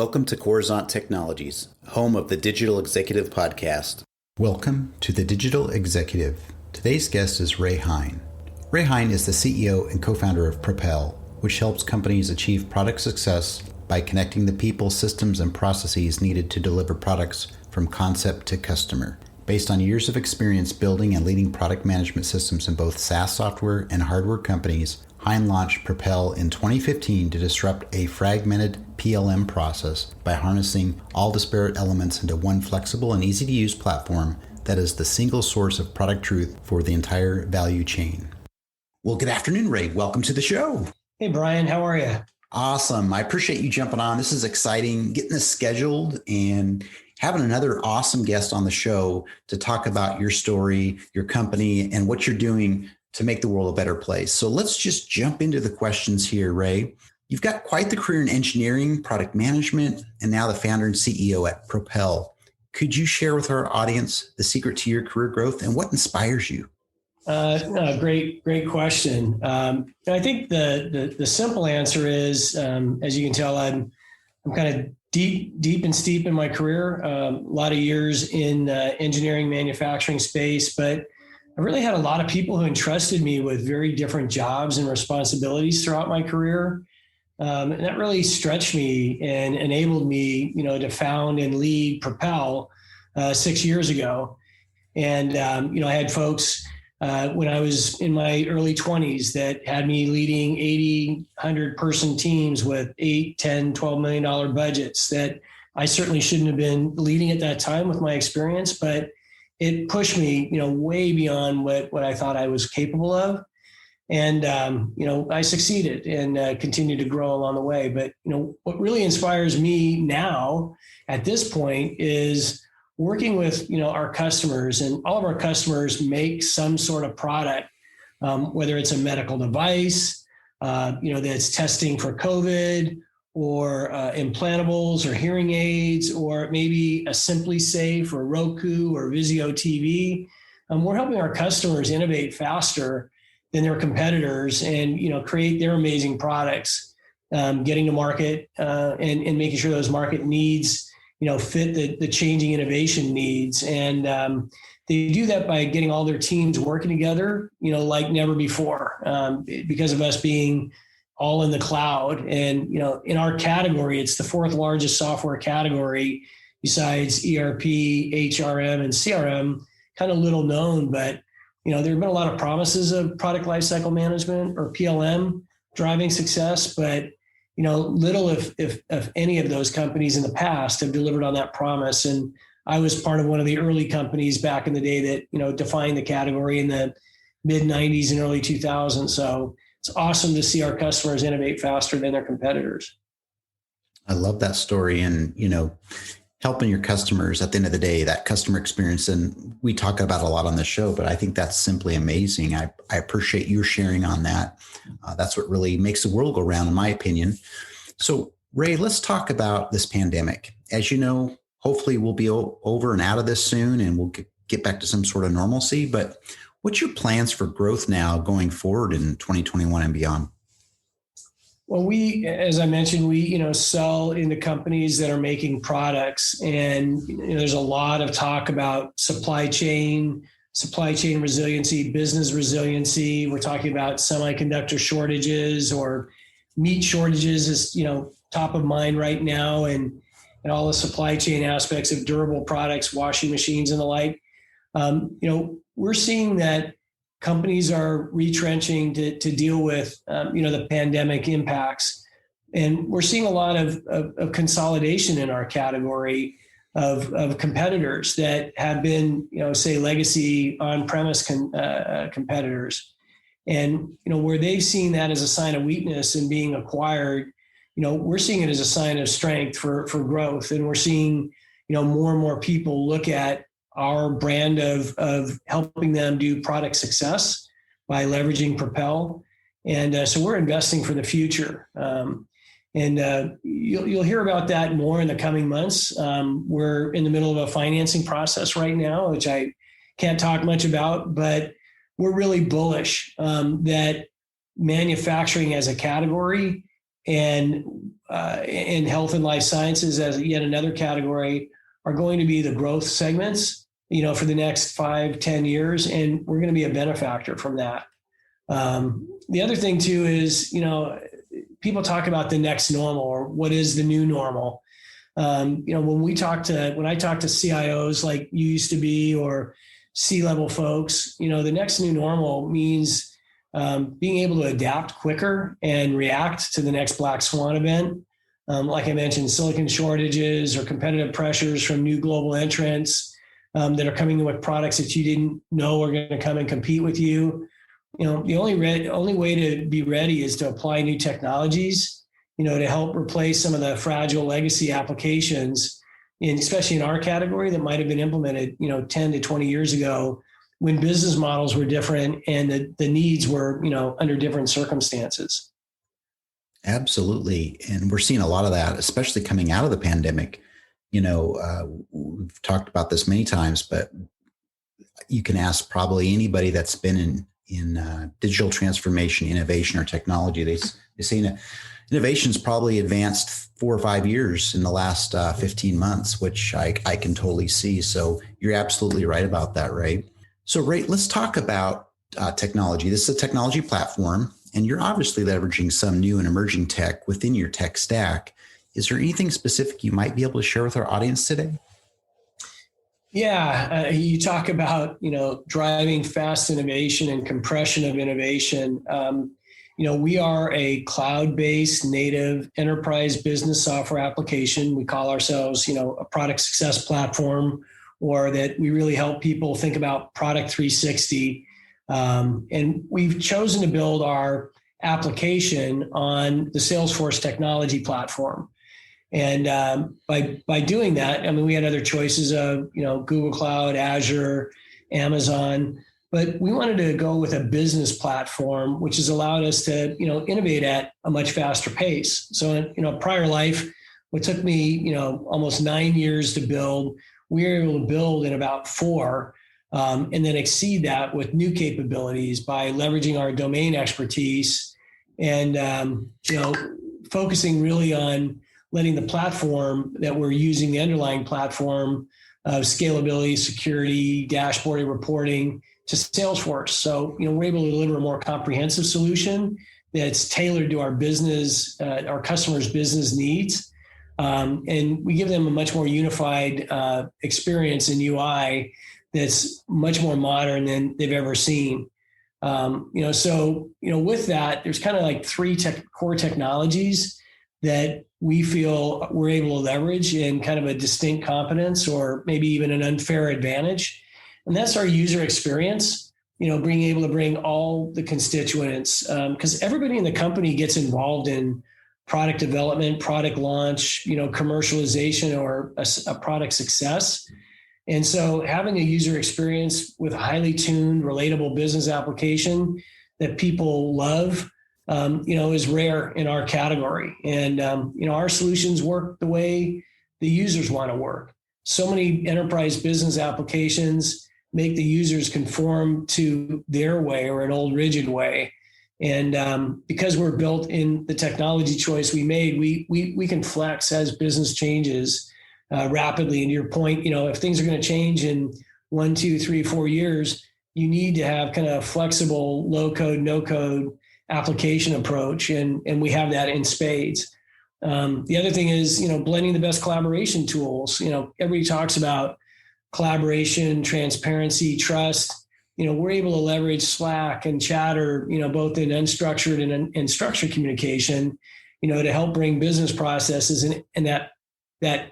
Welcome to Coruzant Technologies, home of the Digital Executive Podcast. Welcome to the Digital Executive. Today's guest is Hein. Hein is the CEO and co-founder of Propel, which helps companies achieve product success by connecting the people, systems, and processes needed to deliver products from concept to customer. Based on years of experience building and leading product management systems in both SaaS software and hardware companies, Hein launched Propel in 2015 to disrupt a fragmented PLM process by harnessing all disparate elements into one flexible and easy-to-use platform that is the single source of product truth for the entire value chain. Well, good afternoon, Ray. Welcome to the show. Hey, Brian. How are you? Awesome. I appreciate you jumping on. This is exciting, getting this scheduled and having another awesome guest on the show to talk about your story, your company, and what you're doing to make the world a better place. So let's just jump into the questions here, Ray. You've got quite the career in engineering, product management, and now the founder and CEO at Propel. Could you share with our audience the secret to your career growth and what inspires you? Great question. I think the simple answer is, as you can tell, I'm kind of deep and steep in my career. A lot of years in engineering, manufacturing space, but I really had a lot of people who entrusted me with very different jobs and responsibilities throughout my career. And that really stretched me and enabled me, to found and lead Propel 6 years ago. And, I had folks when I was in my early 20s that had me leading 80, 100-person teams with $8, $10, $12 million budgets that I certainly shouldn't have been leading at that time with my experience, but it pushed me, way beyond what I thought I was capable of. And, I succeeded and continued to grow along the way. But, what really inspires me now at this point is working with, our customers, and all of our customers make some sort of product, whether it's a medical device, that's testing for COVID, or implantables or hearing aids, or maybe a Simply Safe or Roku or Vizio TV. We're helping our customers innovate faster than their competitors and, create their amazing products, getting to market and making sure those market needs, fit the changing innovation needs. And they do that by getting all their teams working together, like never before, because of us being all in the cloud. And, in our category, it's the fourth largest software category besides ERP, HRM, and CRM, kind of little known, but, there have been a lot of promises of product lifecycle management or PLM driving success, but, little if any of those companies in the past have delivered on that promise. And I was part of one of the early companies back in the day that, defined the category in the mid 90s and early 2000s. So it's awesome to see our customers innovate faster than their competitors. I love that story and, helping your customers at the end of the day, that customer experience. And we talk about a lot on the show, but I think that's simply amazing. I appreciate your sharing on that. That's what really makes the world go round, in my opinion. So Ray, let's talk about this pandemic. As you know, hopefully we'll be over and out of this soon and we'll get back to some sort of normalcy, but what's your plans for growth now going forward in 2021 and beyond? Well, as I mentioned, we sell into companies that are making products, and there's a lot of talk about supply chain resiliency, business resiliency. We're talking about semiconductor shortages or meat shortages is top of mind right now, and all the supply chain aspects of durable products, washing machines, and the like. We're seeing that companies are retrenching to deal with, the pandemic impacts. And we're seeing a lot of consolidation in our category of competitors that have been, say, legacy on-premise competitors. And, where they've seen that as a sign of weakness and being acquired, we're seeing it as a sign of strength for growth. And we're seeing, more and more people look at our brand of helping them do product success by leveraging Propel. And so we're investing for the future. You'll hear about that more in the coming months. We're in the middle of a financing process right now, which I can't talk much about, but we're really bullish that manufacturing as a category and in health and life sciences as yet another category are going to be the growth segments, for the next 5-10 years. And we're going to be a benefactor from that. The other thing too is, people talk about the next normal or what is the new normal. When I talk to CIOs like you used to be, or C-level folks, the next new normal means being able to adapt quicker and react to the next black swan event. Like I mentioned, silicon shortages or competitive pressures from new global entrants that are coming in with products that you didn't know are going to come and compete with you. The only way to be ready is to apply new technologies, to help replace some of the fragile legacy applications, and especially in our category that might have been implemented, 10 to 20 years ago when business models were different and the needs were, under different circumstances. Absolutely. And we're seeing a lot of that, especially coming out of the pandemic. We've talked about this many times, but you can ask probably anybody that's been in digital transformation, innovation, or technology. They say innovation's probably advanced 4 or 5 years in the last 15 months, which I can totally see. So you're absolutely right about that, Ray. So Ray, let's talk about technology. This is a technology platform, and you're obviously leveraging some new and emerging tech within your tech stack. Is there anything specific you might be able to share with our audience today? Yeah, you talk about, driving fast innovation and compression of innovation. We are a cloud-based native enterprise business software application. We call ourselves, a product success platform, or that we really help people think about product 360. And we've chosen to build our application on the Salesforce technology platform. And by doing that, we had other choices of, Google Cloud, Azure, Amazon, but we wanted to go with a business platform, which has allowed us to, innovate at a much faster pace. So in a prior life, what took me, almost 9 years to build, we were able to build in about 4, and then exceed that with new capabilities by leveraging our domain expertise and, focusing really on letting the platform that we're using, the underlying platform of scalability, security, dashboarding, reporting to Salesforce. So, we're able to deliver a more comprehensive solution that's tailored to our business, our customers' business needs. And we give them a much more unified experience in UI that's much more modern than they've ever seen. With that, there's kind of like 3 core technologies that we feel we're able to leverage in kind of a distinct competence or maybe even an unfair advantage. And that's our user experience, being able to bring all the constituents, because everybody in the company gets involved in product development, product launch, commercialization, or a product success. And so having a user experience with a highly tuned, relatable business application that people love, is rare in our category. And, our solutions work the way the users want to work. So many enterprise business applications make the users conform to their way or an old rigid way. And because we're built in the technology choice we made, we can flex as business changes rapidly. And to your point, if things are going to change in 1, 2, 3, 4 years, you need to have kind of flexible, low code, no code application approach. And we have that in spades. The other thing is, blending the best collaboration tools. Everybody talks about collaboration, transparency, trust. We're able to leverage Slack and Chatter, both in unstructured and structured communication, to help bring business processes and that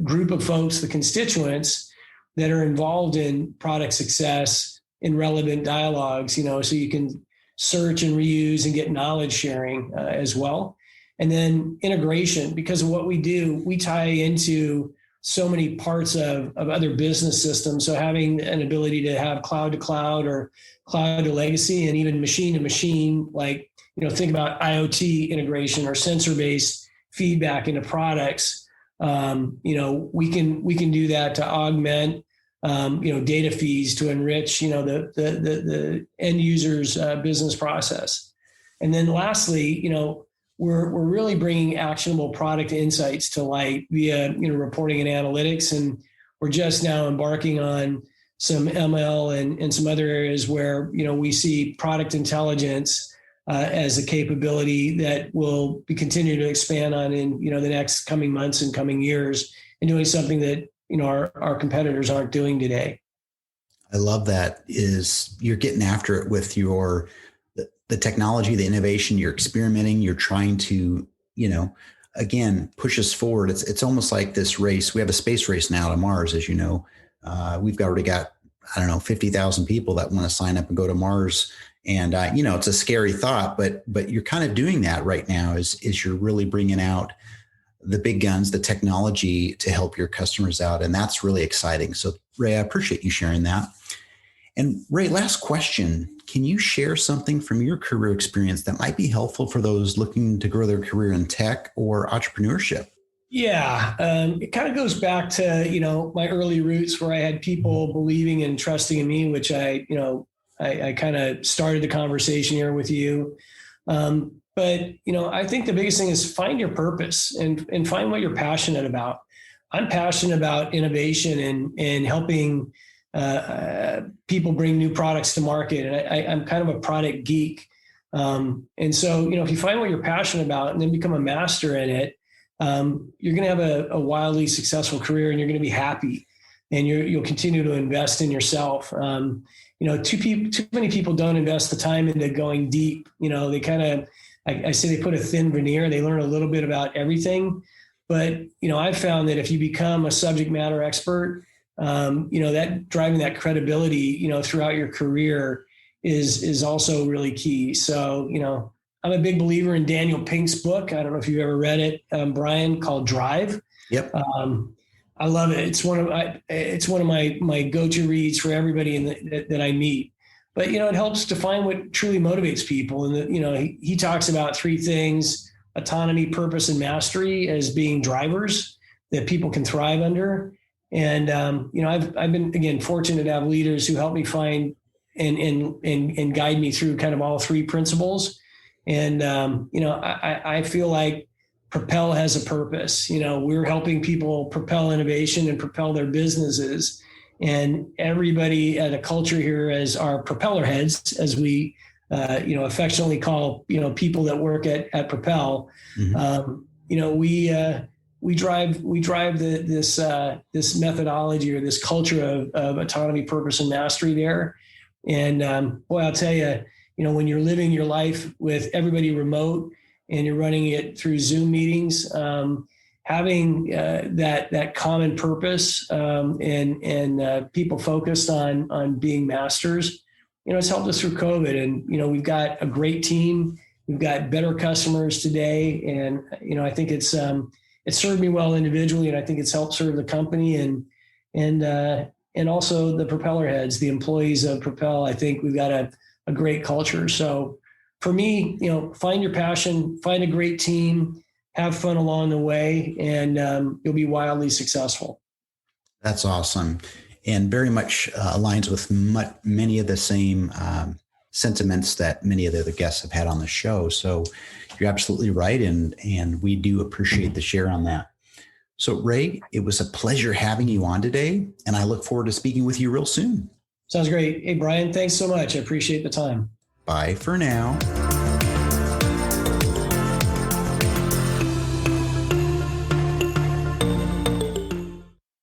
group of folks, the constituents that are involved in product success in relevant dialogues, so you can search and reuse and get knowledge sharing as well. And then integration, because of what we do, we tie into so many parts of other business systems. So having an ability to have cloud to cloud or cloud to legacy and even machine to machine, like, think about IoT integration or sensor-based feedback into products. We can do that to augment data feeds to enrich, the end user's business process. And then lastly, we're really bringing actionable product insights to light via reporting and analytics, and we're just now embarking on some ML and some other areas where we see product intelligence as a capability that will be continue to expand on in the next coming months and coming years, and doing something that our competitors aren't doing today. I love that. Is you're getting after it with the technology, the innovation. You're experimenting. You're trying to again push us forward. It's almost like this race. We have a space race now to Mars, as you know. We've already got 50,000 people that want to sign up and go to Mars. And, it's a scary thought, but you're kind of doing that right now is you're really bringing out the big guns, the technology to help your customers out. And that's really exciting. So Ray, I appreciate you sharing that. And Ray, last question. Can you share something from your career experience that might be helpful for those looking to grow their career in tech or entrepreneurship? Yeah, it kind of goes back to, my early roots where I had people believing and trusting in me, which I kind of started the conversation here with you. But I think the biggest thing is find your purpose and find what you're passionate about. I'm passionate about innovation and helping people bring new products to market. And I'm kind of a product geek. And so, if you find what you're passionate about and then become a master in it, you're going to have a wildly successful career, and you're going to be happy, and you'll continue to invest in yourself. Too many people don't invest the time into going deep. They kind of, I say they put a thin veneer. They learn a little bit about everything, but I've found that if you become a subject matter expert, that driving that credibility, throughout your career is also really key. So, I'm a big believer in Daniel Pink's book. I don't know if you've ever read it, Brian, called Drive. Yep. I love it. It's one of my go-to reads for everybody that I meet. But it helps define what truly motivates people. And he talks about three things: autonomy, purpose, and mastery as being drivers that people can thrive under. And I've been, again, fortunate to have leaders who help me find and guide me through kind of all three principles. And I feel like Propel has a purpose. We're helping people propel innovation and propel their businesses. And everybody at a culture here as our propeller heads, as we affectionately call people that work at Propel. Mm-hmm. We drive this methodology or this culture of autonomy, purpose, and mastery there. And boy, I'll tell you, when you're living your life with everybody remote and you're running it through Zoom meetings, having that common purpose and people focused on being masters, it's helped us through COVID. And we've got a great team. We've got better customers today, and I think it's served me well individually, and I think it's helped serve the company and also the propeller heads, the employees of Propel. I think we've got a great culture. So for me, find your passion, find a great team, have fun along the way, and you'll be wildly successful. That's awesome. And very much aligns with many of the same sentiments that many of the other guests have had on the show. So you're absolutely right. And we do appreciate the share on that. So Ray, it was a pleasure having you on today, and I look forward to speaking with you real soon. Sounds great. Hey, Brian, thanks so much. I appreciate the time. Bye for now.